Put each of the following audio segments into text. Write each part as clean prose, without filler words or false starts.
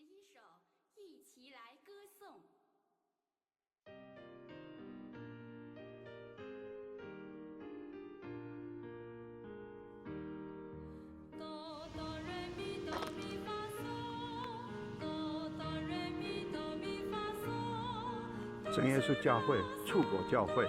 一首，一起来歌颂。真耶稣教会出国教会。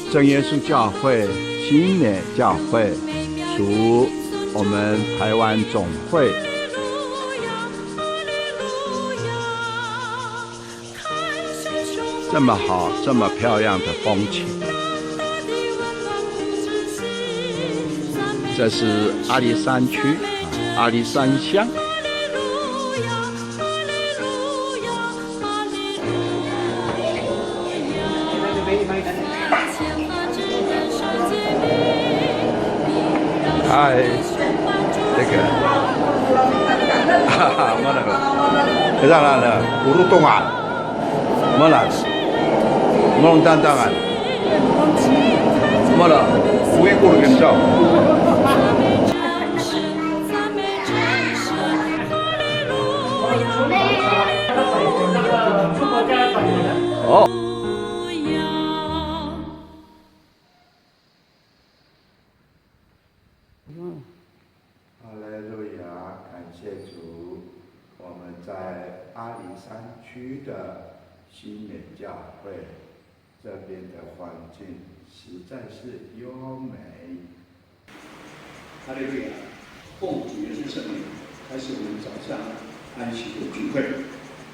真耶稣教会、新美教会属我们台湾总会。这么好、这么漂亮的风景，这是阿里山区阿里山乡。嗨，这个，哈哈，么那个，这啥呢？葫芦洞啊，么啦？么弄蛋蛋啊？么了？微锅的跟照。哦。哈利路亚，感谢主！我们在阿里山区的新美教会这边的环境实在是优美。哈利路亚！奉主耶稣圣名，开始我们早上安息的聚会。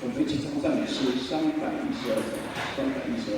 我们一起唱赞美诗312首，312首。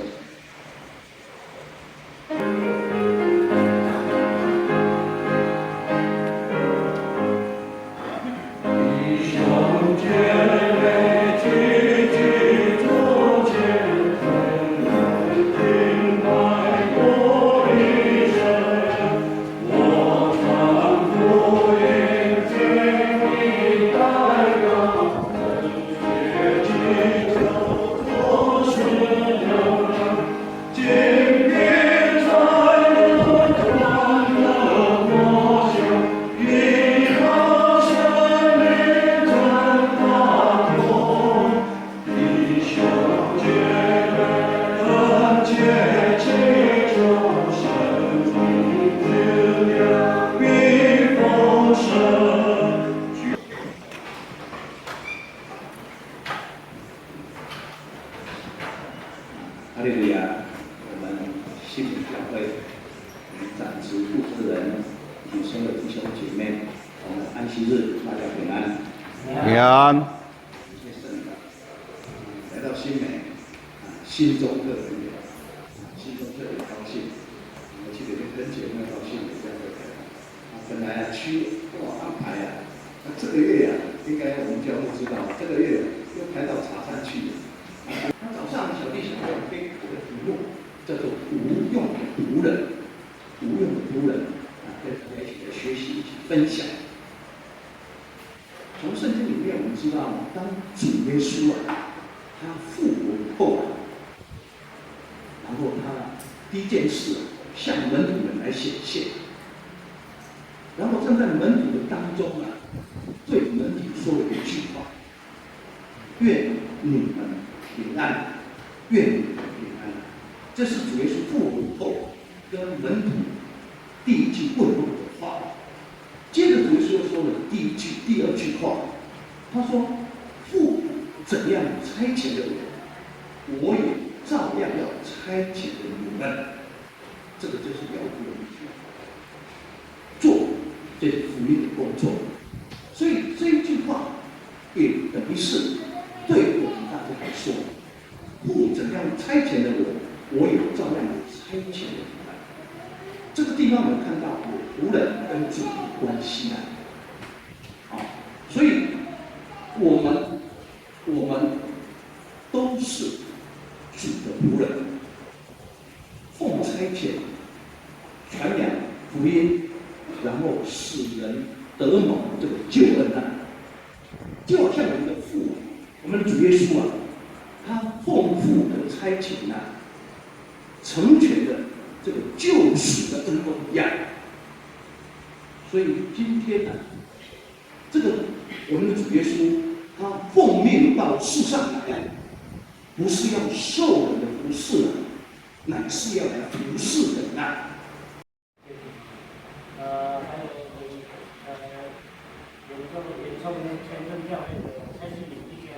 哈利路亚！我们新美教会长职负责人、女生的弟兄姐妹，我们安息日大家平安。平安。谢谢神的，来到新美，心中特别有，心中特别高兴。我记得很久没有到新美教会来了。本来区跟我安排啊，那这个月啊，应该我们教会知道，这个月又排到茶山去了。那早上小弟小妹给我的题目叫做“无用的仆人”，无用的仆人啊，跟大家一起来学习、一起分享。从圣经里面我们知道，当主耶稣啊，他复活以后啊，然后他第一件事向门徒们来来显现。然后站在门徒的当中啊，对门徒说了一句话：愿你们平安，愿你们平安。这是主耶稣复活后跟门徒第一句问候的话。接着主耶稣又说了第二句话，他说：父怎样差遣了我，我也照样要差遣了你们。这个就是要父的意思，做这福音的工作。所以这一句话也等于是对我们大家来说，父怎样差遣了我，我也照样差遣了你们。这个地方我们看到仆人跟主的关系啊，所以我们都是主的仆人，奉差遣传扬福音，然后使人得蒙这个救恩啊，就好像我们的父，我们的主耶稣啊，他奉父的差遣啊，成全了这个救赎的恩光一样。所以今天呢，这个我们的主耶稣，他奉命到世上来，不是要受人的服侍，乃是要来服侍人啊。还有有从前正教会的蔡世敏弟兄，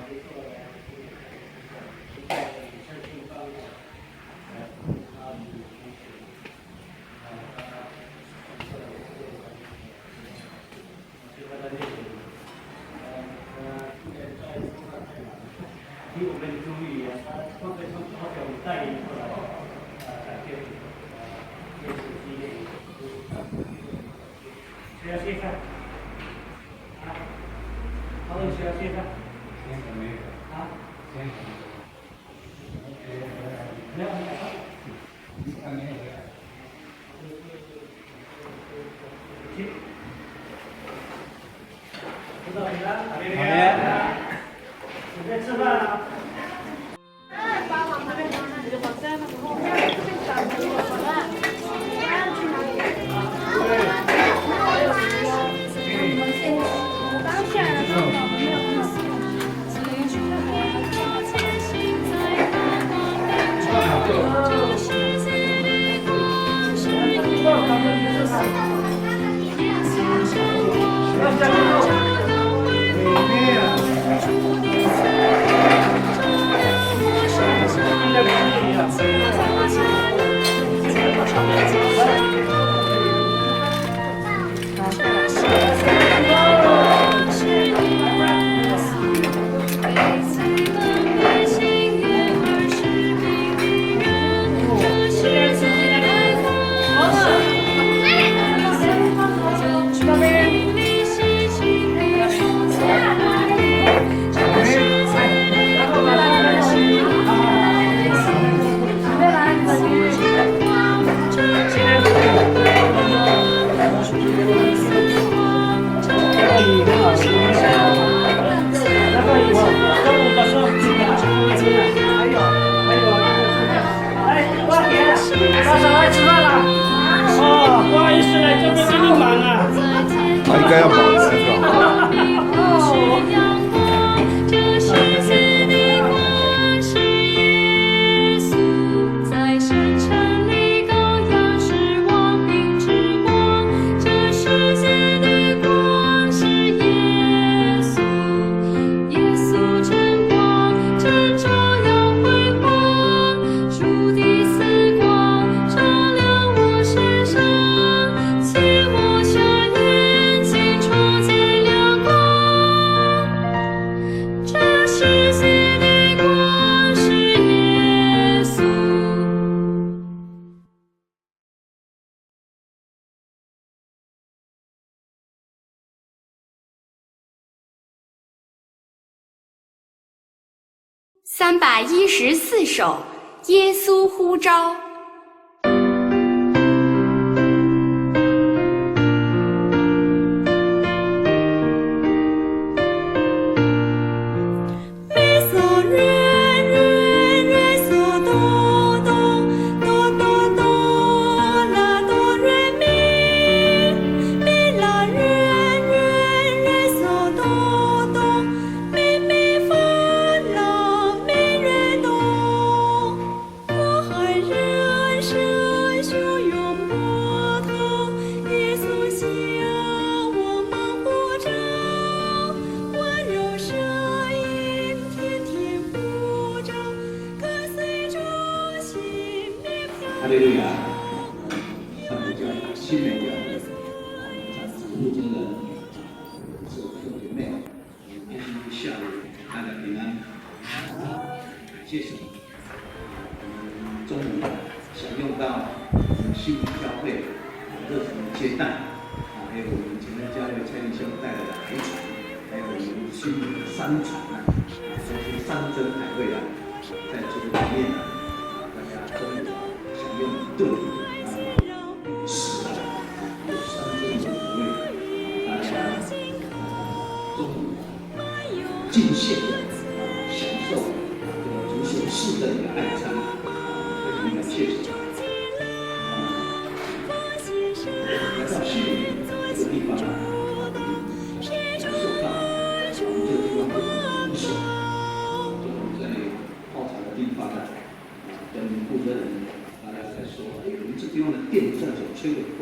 也做了在社区方面，他是替我们注意啊，他会从好久带领过来，改变电视机的需要线上啊，他们需要线上，线上没有啊，线上没有，没有。知道你了，好的。准备吃饭了。把往那边走，那你就往这边走。我们这边找朋友了，你要去哪里？还有我们现在我刚下来的时候，我们没有看到。应该要保持是吧？314首《耶稣呼召》。哆哆哆哆哆啦。哈利路亚！上主教新美教会，路中的是我兄姐妹，今天下午大家平安，感谢神。中午享用到新教会热情的接待，还有我们前面教会蔡弟兄带来的海产，还有我们新的山产这些山珍海味在这个里面大家中午享用一顿食有山珍的口味，大家中午尽兴的享受这个足球式的一个爱餐。感谢神。来到西里这个地方感受到我们这个地方的无所，在泡茶的地方跟负责人大家在说，我们这地方的电扇所吹的风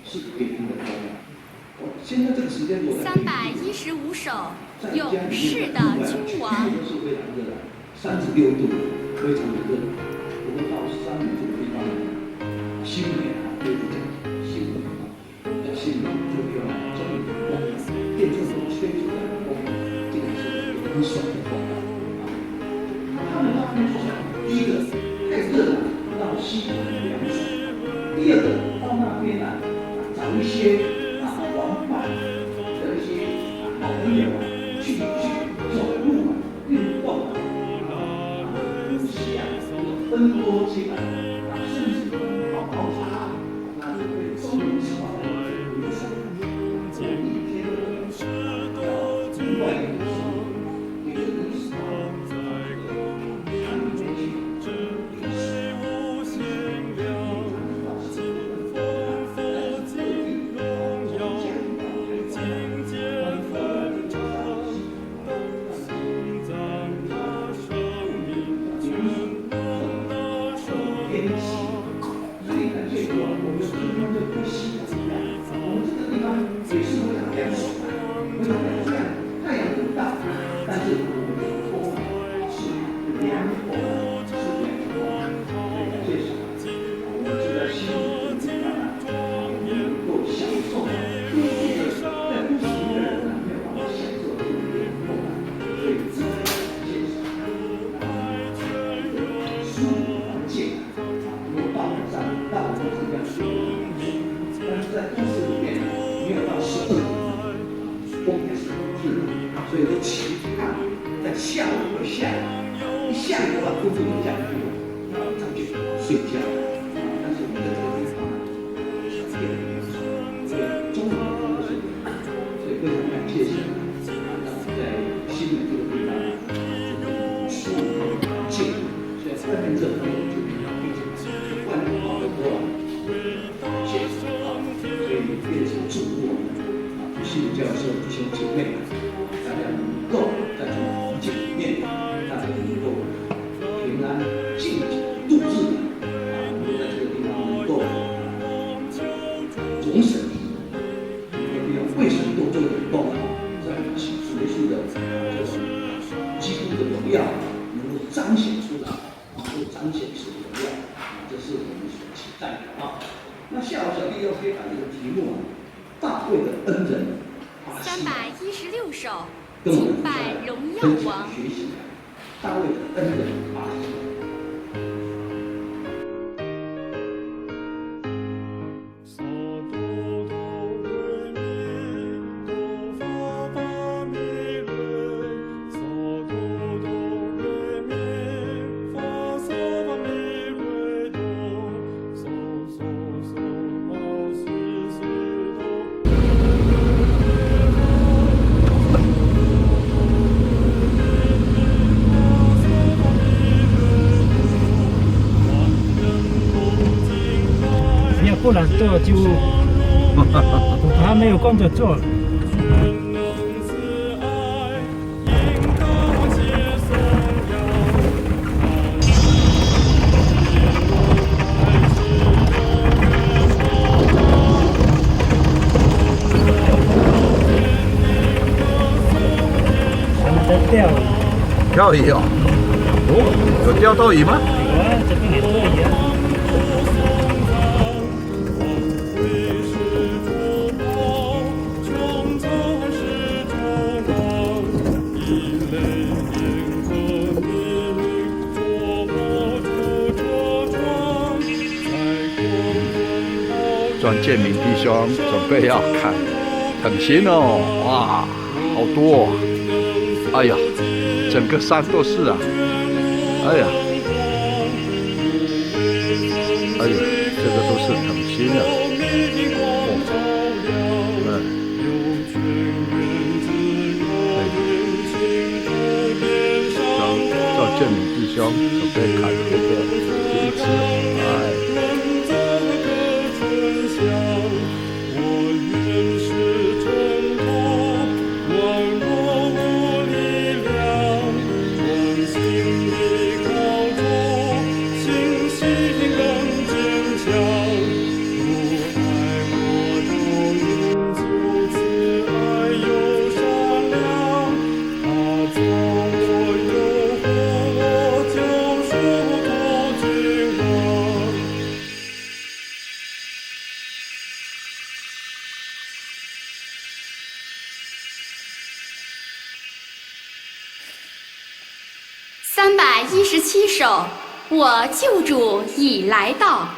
是北京的风。现在这个时间我315首勇士的君王。都是非常热的，36度，非常的热。我们到山里这个地方，新美对不对？新美到新美这个地方，中午的风，电扇风吹出来的风，这个是很爽的风他们那边说，第一个太热了，到西很凉爽；第二个到那边找一些玩伴的一些好朋友去走路运动分多起来，甚至泡茶，那就会中午吃完了就回山。这一天要另外一个生活，也就意识到看回去，也是所以感谢主，我们今天的呼吸怎么样？我们这个地方也是非常凉爽的，非常凉爽，太阳很大，但是我们的风是凉风，是凉风。所以感谢神，我们住在西里这个地方我们能够享受都市的在都市里的人没有办法享受这种凉风所以真的感谢神，舒服环境。到我们这边但是在都市里面没有到12度，风也是很热，所以都期盼在下午会下雨，一下雨的话，风就下去了，上去睡觉。但是我们在这个地方小点所以中午的风是所以非常感谢神，让我们在新美这个地方舒服环境，虽然外面热，但我们就比较非常外面好得多谢谢所以变成祝福我们不信教授弟兄姐妹，大家能够在这种环境里面，大家能够平安静度日能够在这个地方能够总审这个地方为神多做点工，在基督耶稣的这种基督的荣耀能够彰显出来，能够彰显出荣耀这是我们所期待的那下午小弟要可以把这个题目大卫的恩人316首跟我们敬拜荣耀王。学习大卫的恩人巴西。不懒惰就他没有工作做。他们在钓鱼。钓鱼哦？哦，有钓到鱼吗？有啊，这边也钓鱼啊。庄建民弟兄准备要砍藤心哦，哇，好多哦！哎呀，整个山都是啊！哎呀，哎呀，这个都是藤心啊！赵建民弟兄准备砍这个第一次，317首，我救主已来到。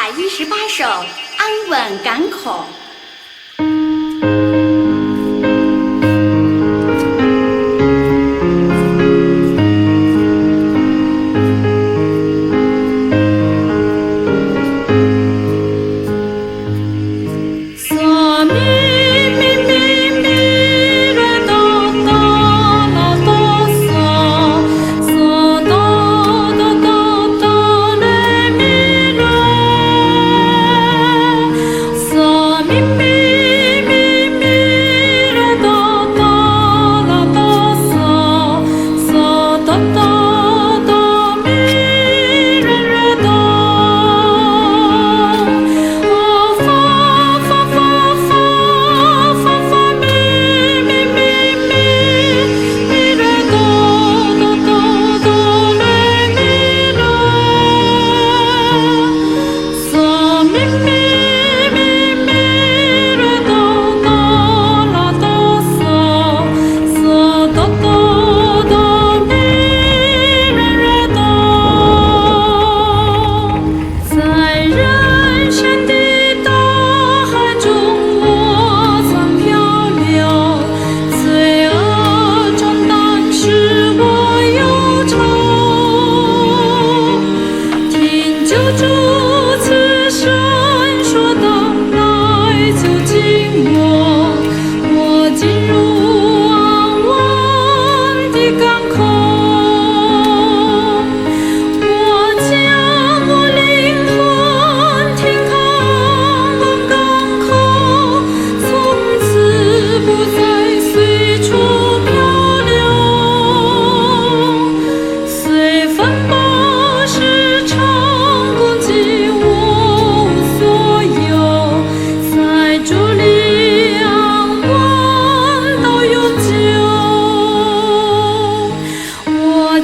318首，安稳港口。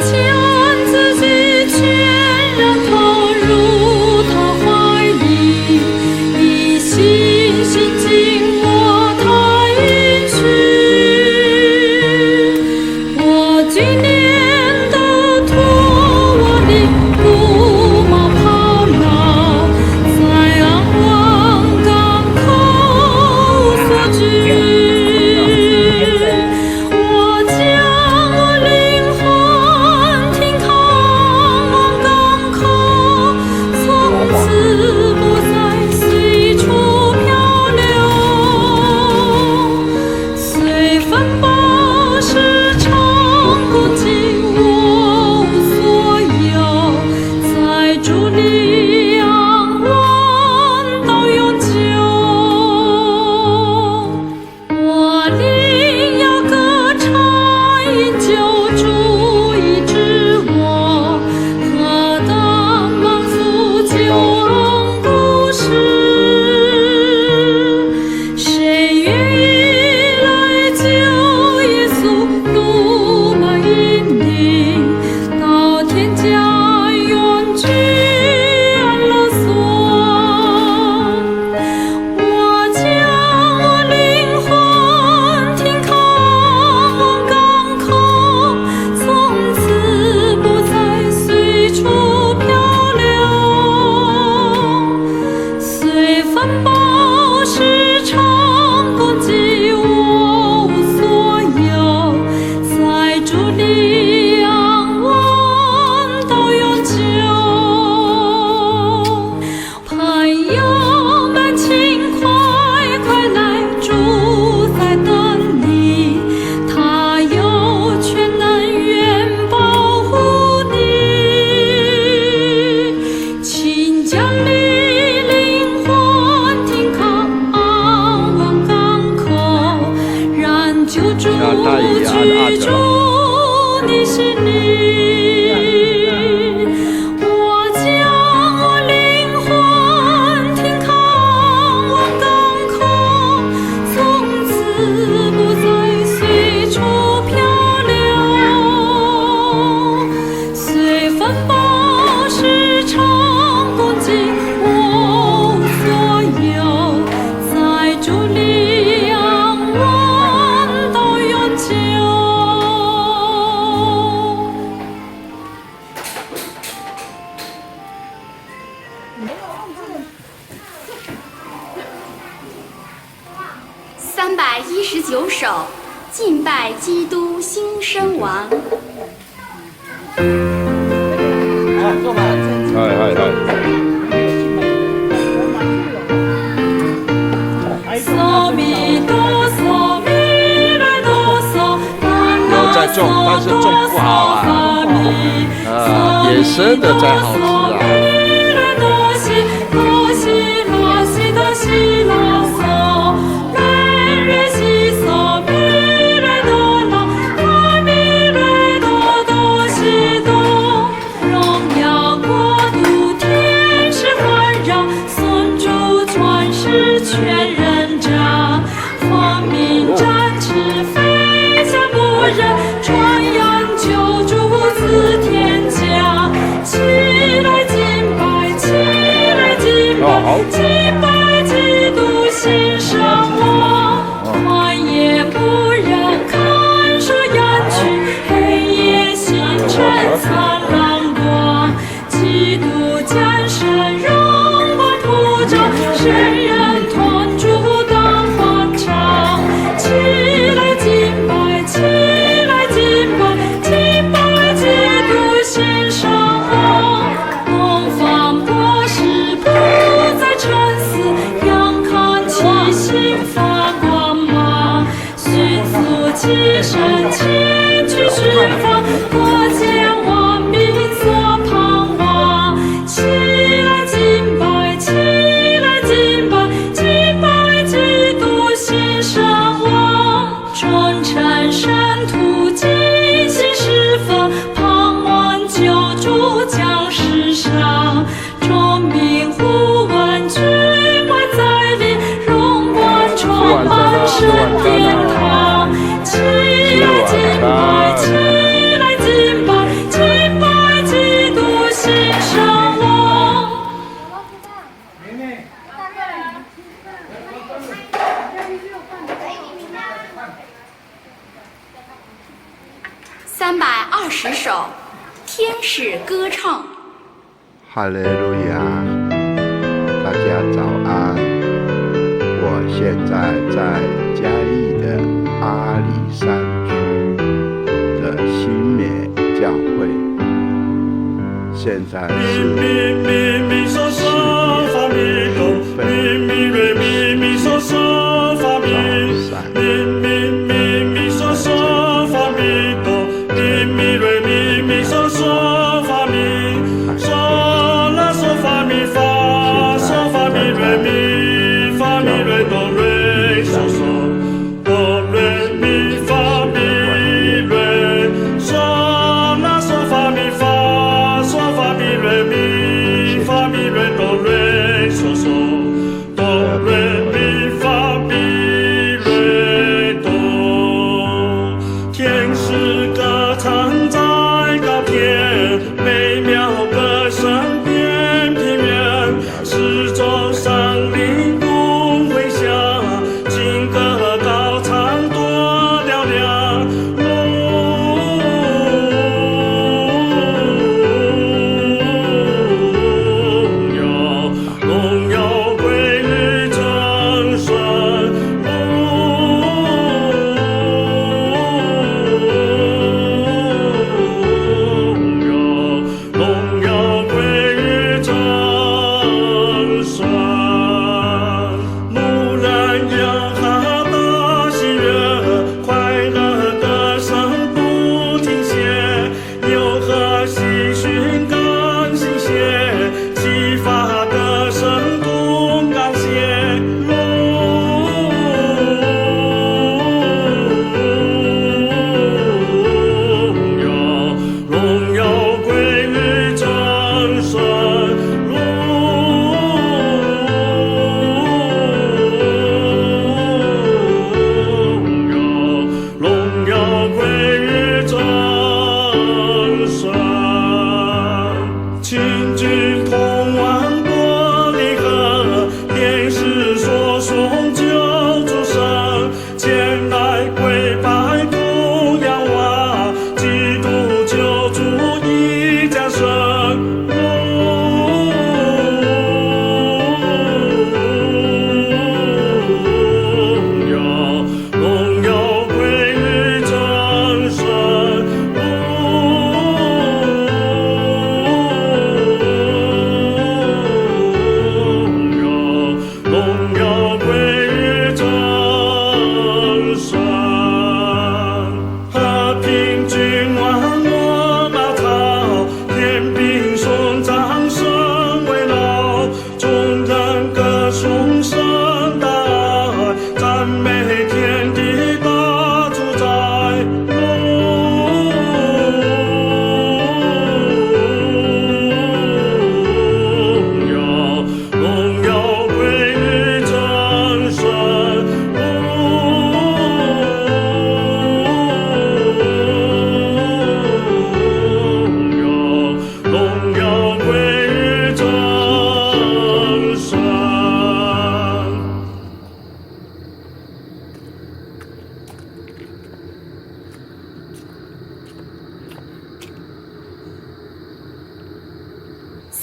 将自己全然投入他怀里，一心心紧握他应许。我纪念的托我的路马跑牢，在安稳港口所居。我将我灵魂停靠望港口，从此不再随处漂流。随风暴时常攻击我无所有，在主里仰望到永久。我灵要歌唱，因救主医治我，何等满足救恩故事。谁愿意来救耶稣路马引领，到天家永居安乐所。我将我灵魂停靠望港口，从此不再随处漂流。随风暴时常攻击我无所有，在主里仰望到永久。朋友们，请快来，主在等你，他有全能愿保护你。请将你灵魂停靠安稳港口，让救主居住你心里。我将我灵魂停靠望港口，从此不再随处漂流。随风暴时常攻击我无所有，在主里仰望到永久。319首，敬拜基督新生王。嗦咪哆嗦咪来哆嗦，有在种，但是种不好啊。野生的才好吃啊。哆西哆西拉西哆西拉嗦，来瑞西嗦咪来哆啦，拉咪来哆哆西哆，荣耀国度天使环绕，son主传世全人掌，光明展翅飞翔牧人，传扬救主自天降，起来敬拜，起来敬拜，敬拜基督新生王，旷野牧人看守羊群，黑夜星辰灿烂光，基督降生荣光普照，圣人同主当欢唱，起来敬拜，起来敬拜，敬拜基督新生王，东方博士不再沉思，仰看七星发光芒，迅速起身前去释放，国家万民所盼望，天使歌唱。哈利路亚！大家早安。我现在在嘉义的阿里山区的新美教会，现在是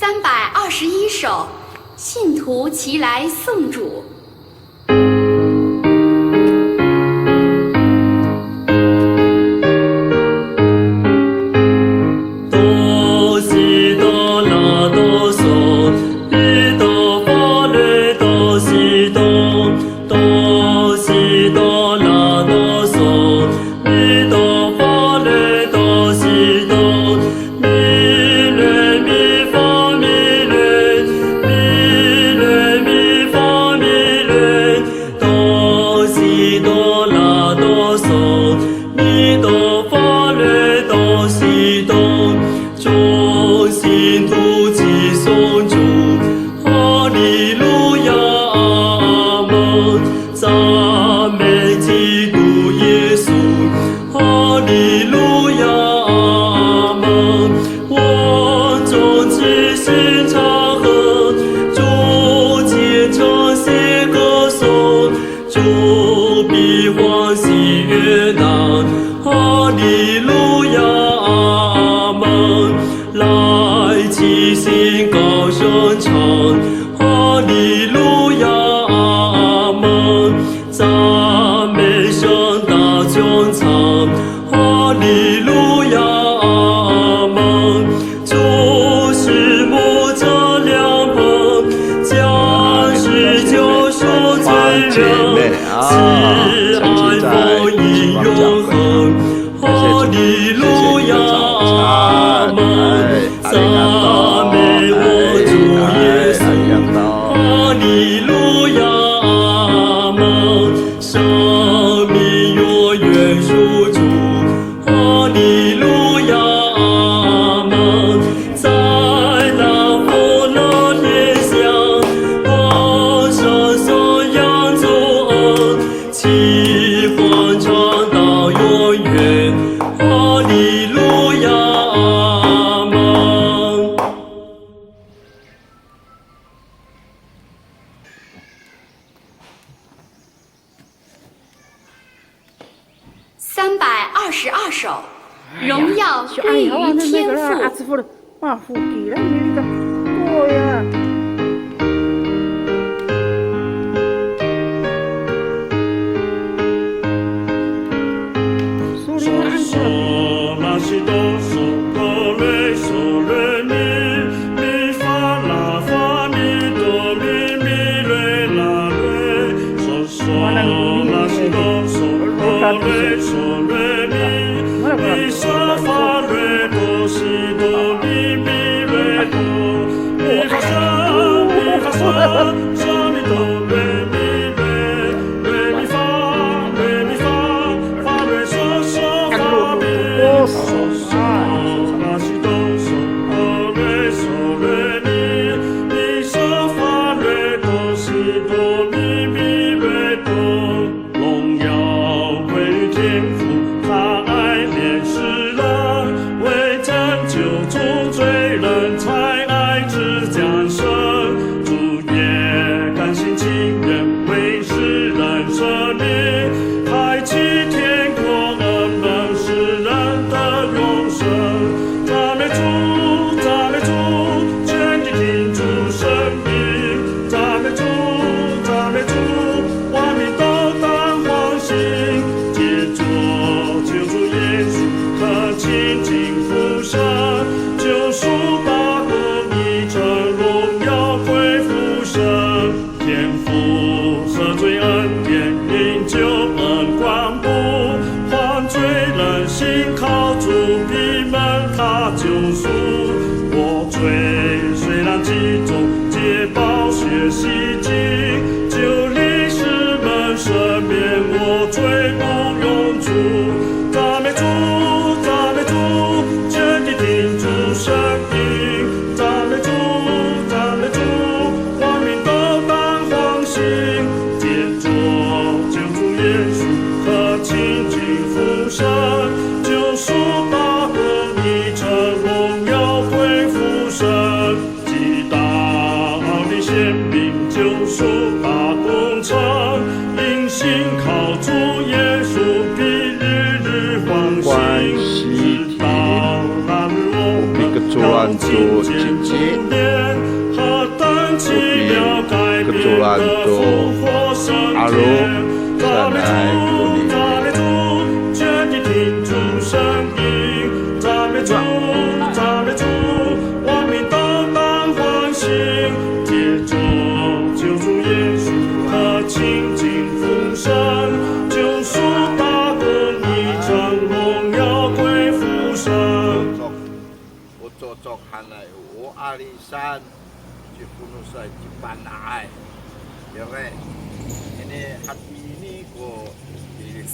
321首，信徒齐来颂主。哈利路亚，阿门。的心高声唱，哈利路亚，阿门。赞美声大穹苍，哈利路亚，阿门。就是牧者良朋，将是救赎罪人，慈爱福音永恒，哈利路亚，阿门。赞美我主耶稣，哈利路亚，阿门。生命永远属主，哈利路亚，阿门。在那福乐天乡，我生所养主恩，齐欢唱到永远，哈利路亚，阿门。322首，荣耀归于天父。哇，腹肌了，你这个，对呀。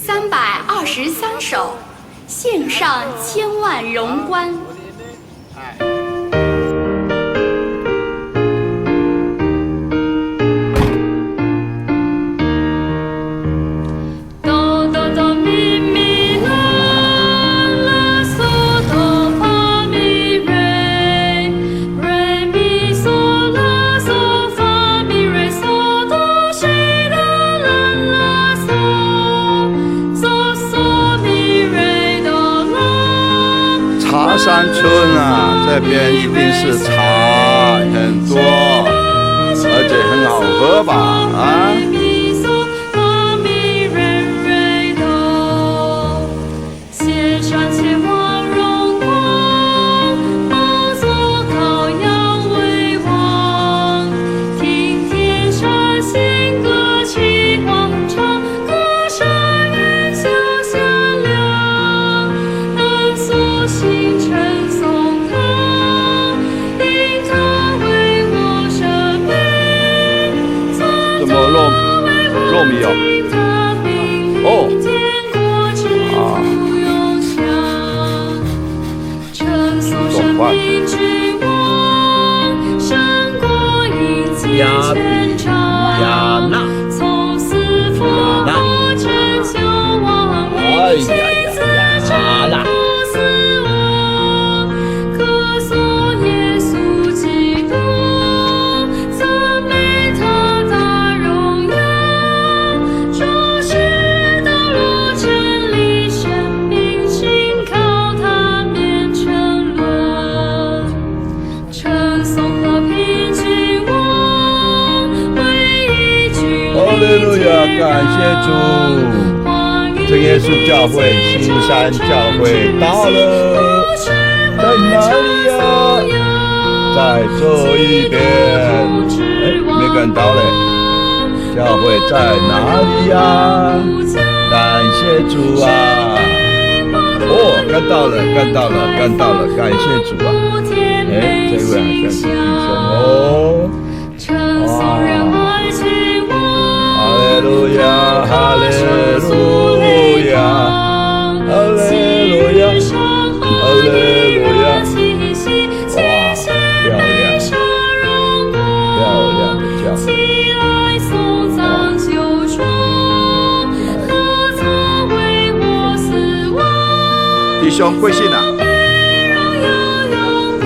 323首，献上千万荣冠。山这边一定是茶很多，而且很好喝吧？啊！糯米哦，总饭，亚比亚纳，哎呀呀啦！哈利路亚，感谢主！真耶稣教会新山教会到了，在哪里呀？在这一边。没看到嘞，教会在哪里呀？感谢主啊！哦，看到了，看到了，看到了，感谢主啊！这位好像是弟兄哦。哈利路亚，哈利路亚，哈利路亚，哈利路亚！哇，漂亮，漂亮的教会。弟兄贵姓啊？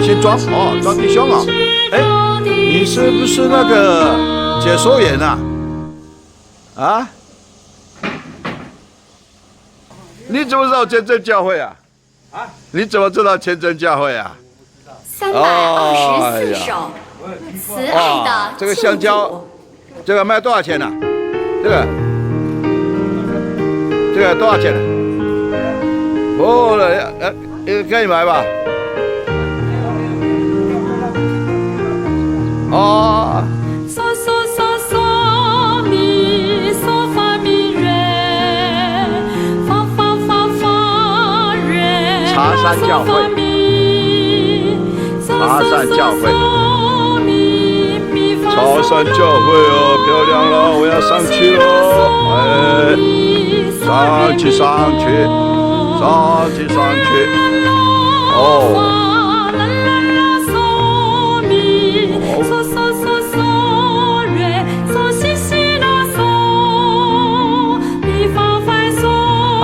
姓庄哦，庄弟兄哦。你是不是那个解说员啊？啊？你怎么知道虔诚教会啊？你怎么知道虔诚教会啊？324首，慈爱的这个香蕉，这个卖多少钱呢？这个多少钱呢？哦，可以买吧？哦。茶山教会，茶山教会，茶山教会哦，漂亮了，我要上去了，上去，哦。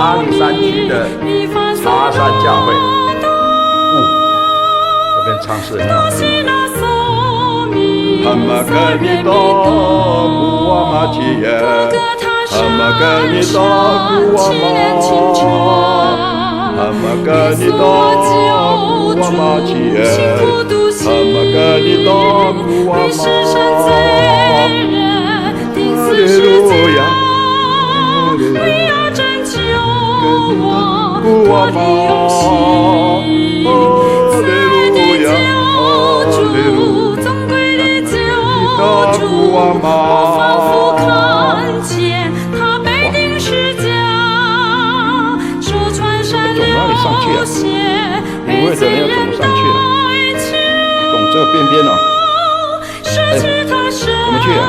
阿里山区的茶山教会，这边唱诗很好听。哈玛格尼多古瓦玛奇耶，哈玛格尼多古瓦玛，哈玛格尼多古瓦玛奇耶，哈玛格尼多古瓦玛，哈利路亚，哈利路亚。古瓦玛，哈利路亚，哈利路亚，古瓦玛。走哪里上去啊？领会的人要怎么上去啊？懂这个边边哦。怎么去啊？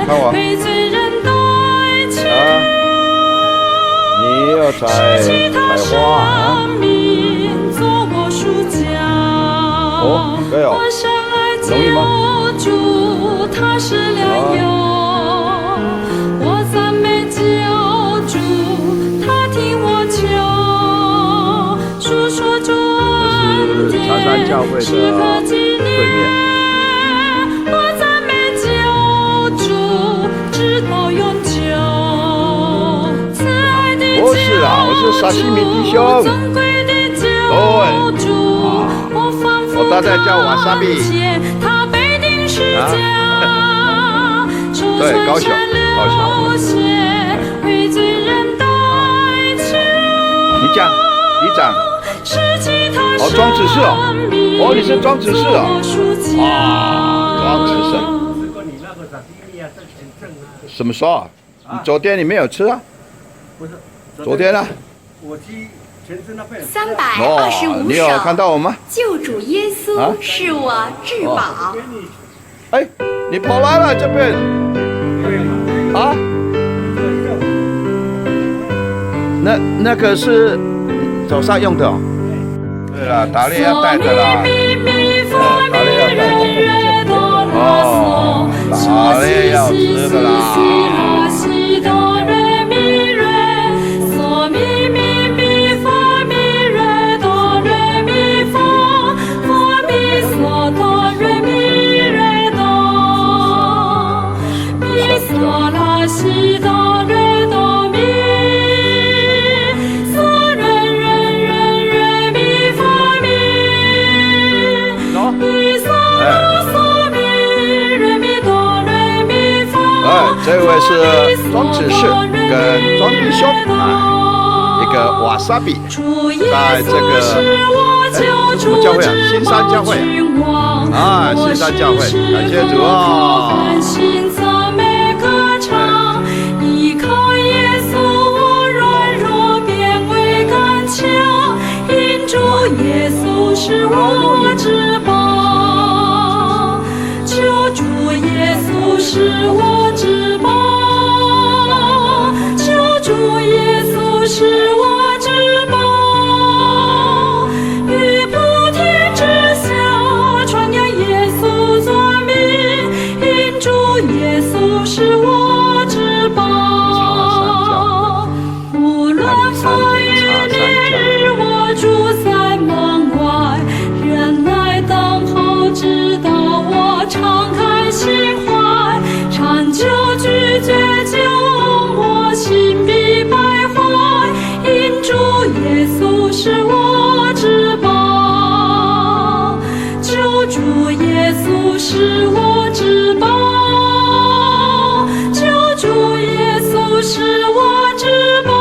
看我你又采花哦，对哦，容易吗？这是茶山教会的对面。不是啊，我是沙西米弟兄。对，我大概叫瓦萨比。啊，对，高雄。你讲。哦，庄子士哦，你是庄子士哦，庄子士。什么时候？你昨天你没有吃啊？不是，昨天呢？我去全身那边。325你有看到我吗？救主耶稣是我至宝。哎，你跑来了这边。啊？那个是早上用的哦。对了，打猎要带的啦。打猎要带的。哦，打猎要吃的啦。这位是庄子士跟庄弟兄啊，一个瓦萨比，在这个什么教会啊？新山教会啊，新山教会，感谢主啊！耶稣是我至宝，救主耶稣是我至宝，救主耶稣是我至宝，于普天之下传扬耶稣作名，因主耶稣是我至宝，无论风雨烈日我住在门外，人来等候直到我敞开心怀，禅就拒绝救我心必败坏，因主耶稣是我至宝，救主耶稣是我至宝，救主耶稣是我至宝，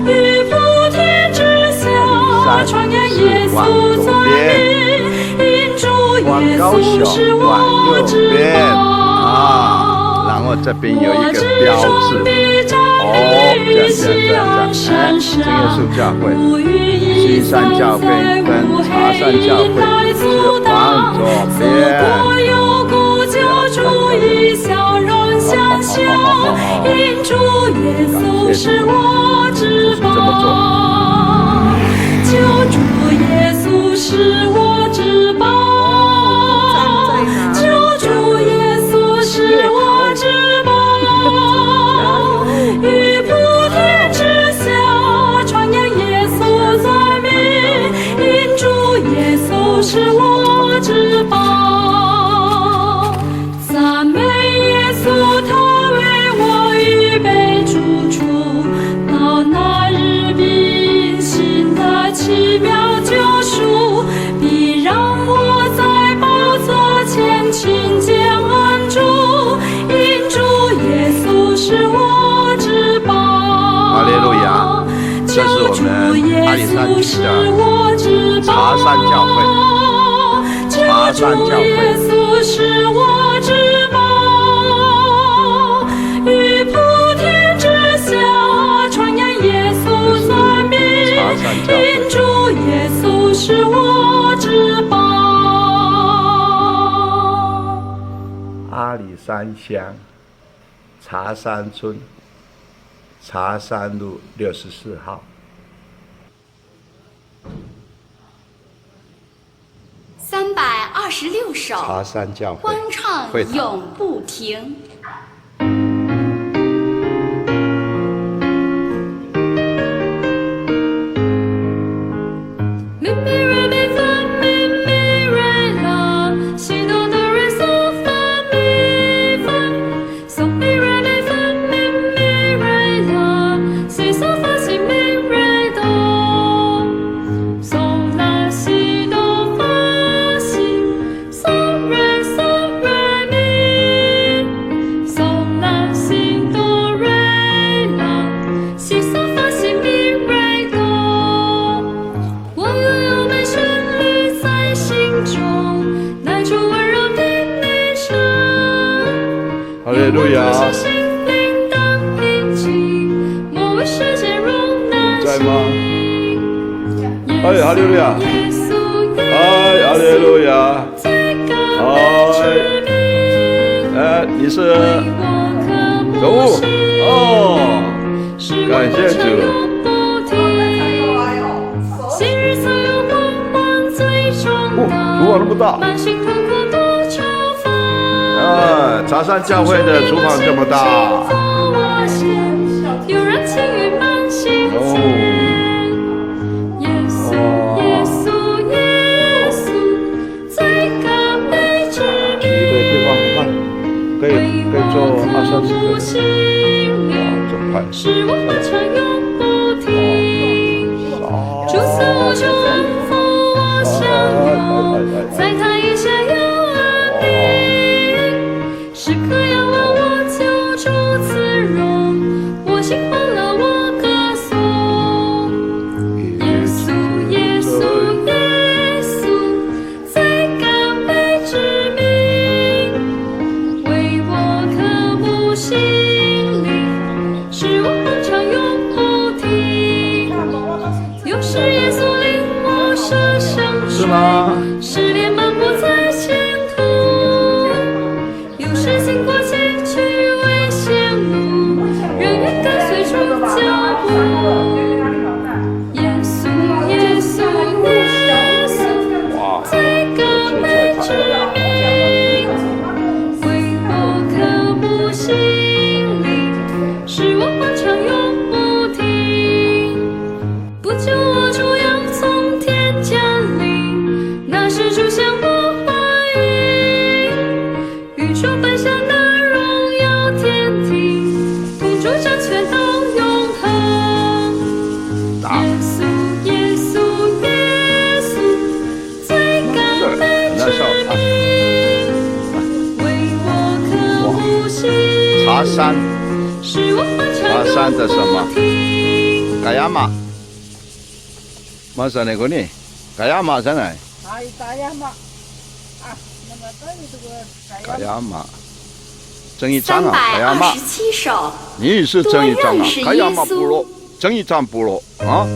于普天之下传扬耶稣作名，因主耶稣是我至宝。然后这边有一个标志，哦，这样，真耶稣教会、西山教会跟茶山教会是往左边。因主耶稣是我至宝，救主耶稣是我至宝，救主耶稣是我至宝，于普天之下传扬耶稣作名，因主耶稣是我至宝，赞美耶稣他为我预备住处，到那日必因信的奇妙救赎，必让我在宝座前亲见恩主，因主耶稣是我至宝，哈利路亚！这是我们阿里山区的茶山教会，茶山教会。于普天之下传扬耶稣作名，因主耶稣是我至宝。阿里山乡茶山村茶山路64号。326首，茶山教会欢唱会堂永不停。哈利路亚！在吗？哎，哈利路亚！哎，哈利路亚！哎，你是人物哦，感谢主。厨房那么大。茶山教会的厨房这么大。你的地方很慢，可以做20-30个。哇，这快！在他以下有安宁，时刻仰望我救主慈容，我心欢乐我歌颂。耶稣耶稣耶稣，在甘美之名，为我渴慕心灵，使我欢唱永不停。有时耶稣领我舍生是吗？试炼漫步在前途，有时经过崎岖危险路，仍愿跟随主脚步。耶稣耶稣耶稣，在甘美之名，为我渴慕心灵，使我欢唱永不停。不久我主要从天降临，那是主向我欢迎，宇宙本下那荣耀天庭，同主掌权到永恒。耶稣耶稣耶稣，在甘美之名，为我渴慕心灵，茶山，使我欢茶山唱的什么永不停。嘎亚玛，马上那个呢？嘎亚玛在哪？嘎亚玛啊，那么这里这个嘎亚玛，正义长啊，嘎亚玛， 327首，你是正义长啊多认识，嘎亚玛耶稣部落，正义长部落啊。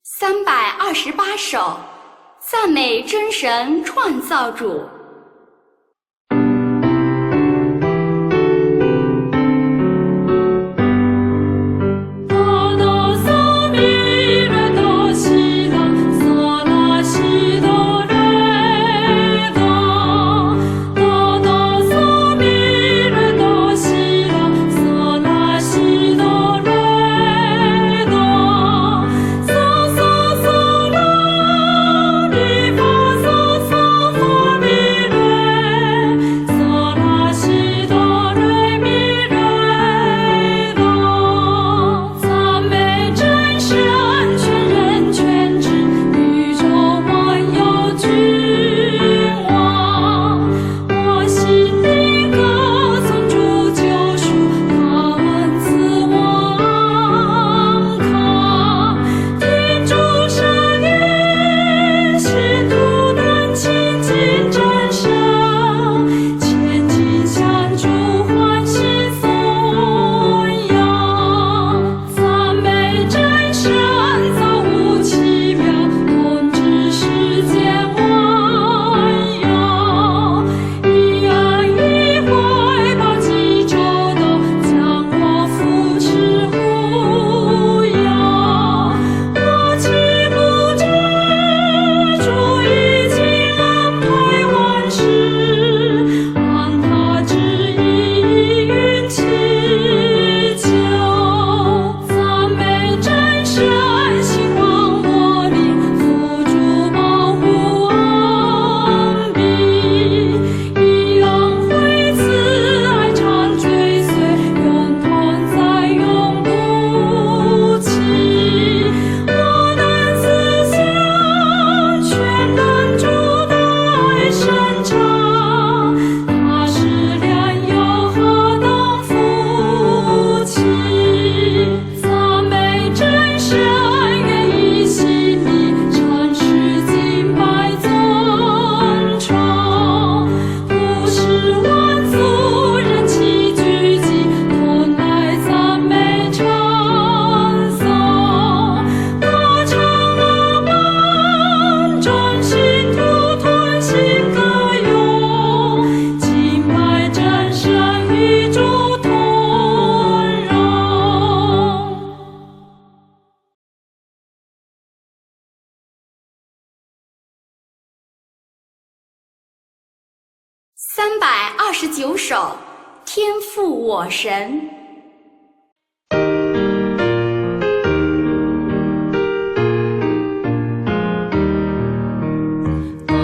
328首，赞美真神创造主。329首，天父我神。哆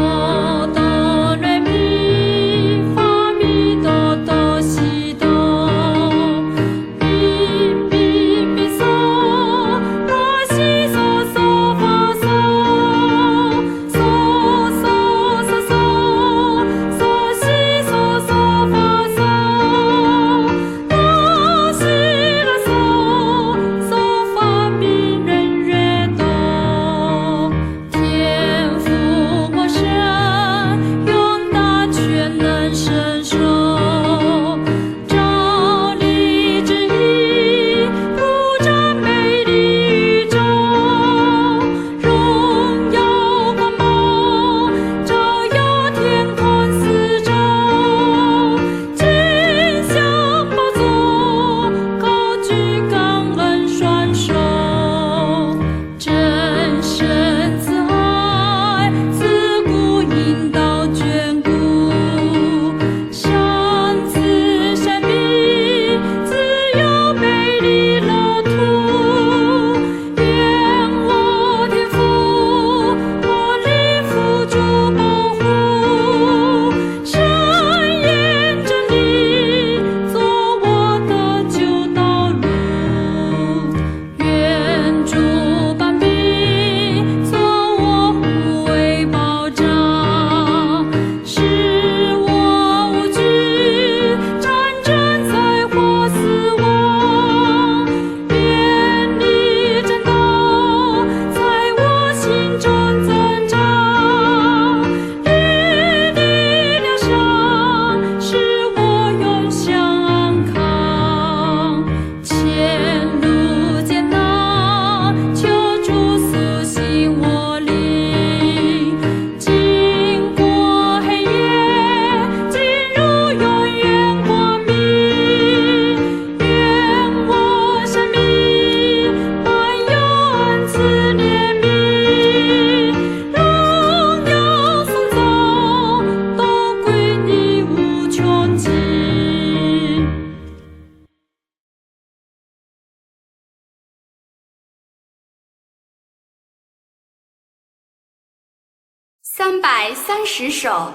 330首，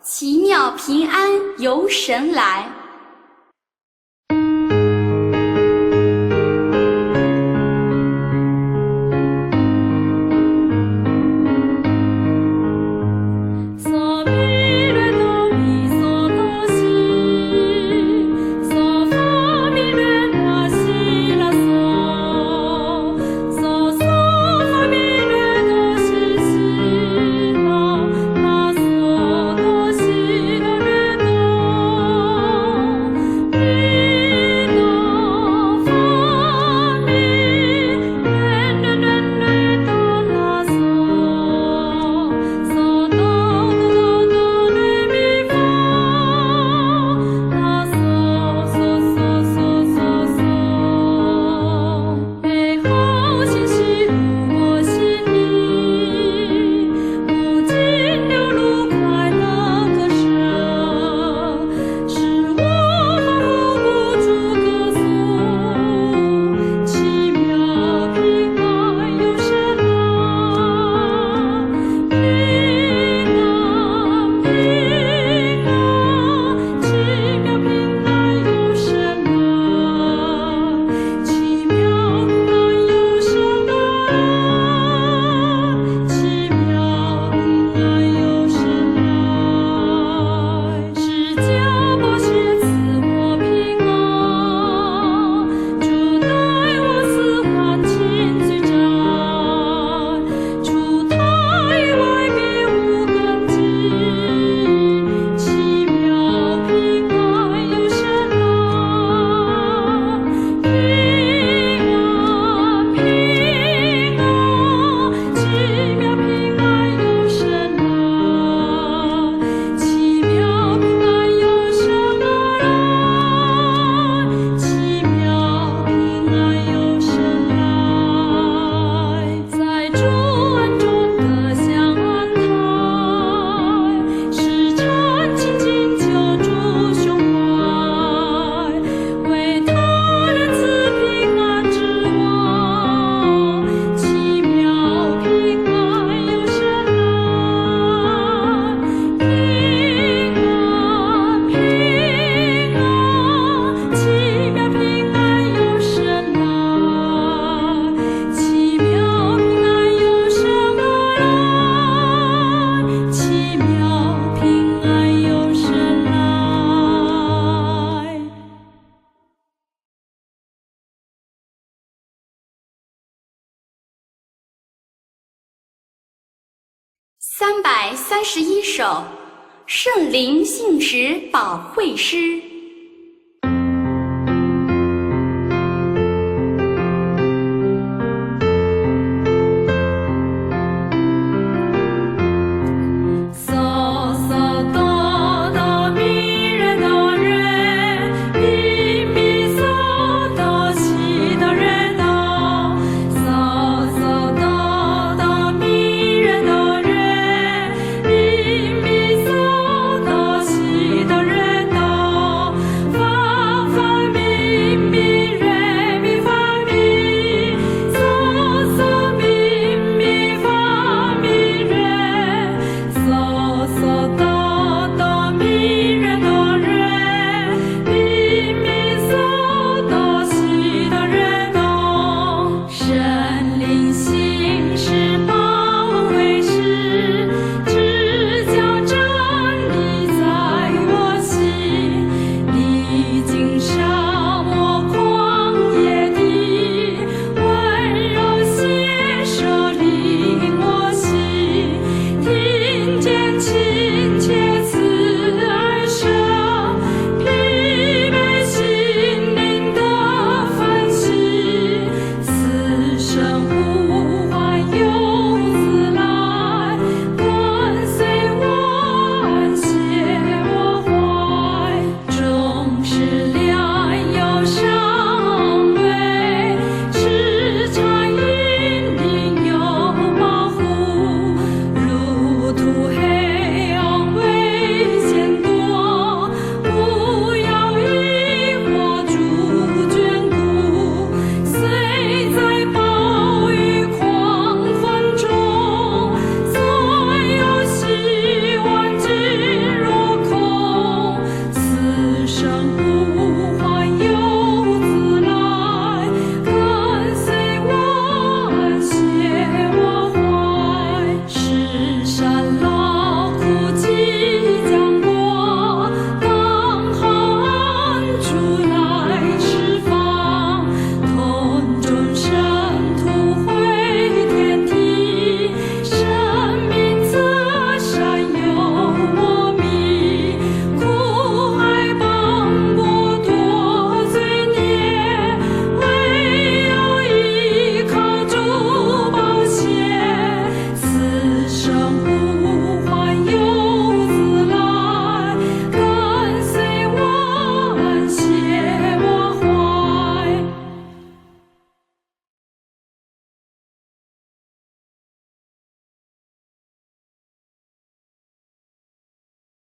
奇妙平安由神来。331首，圣灵信实保惠师。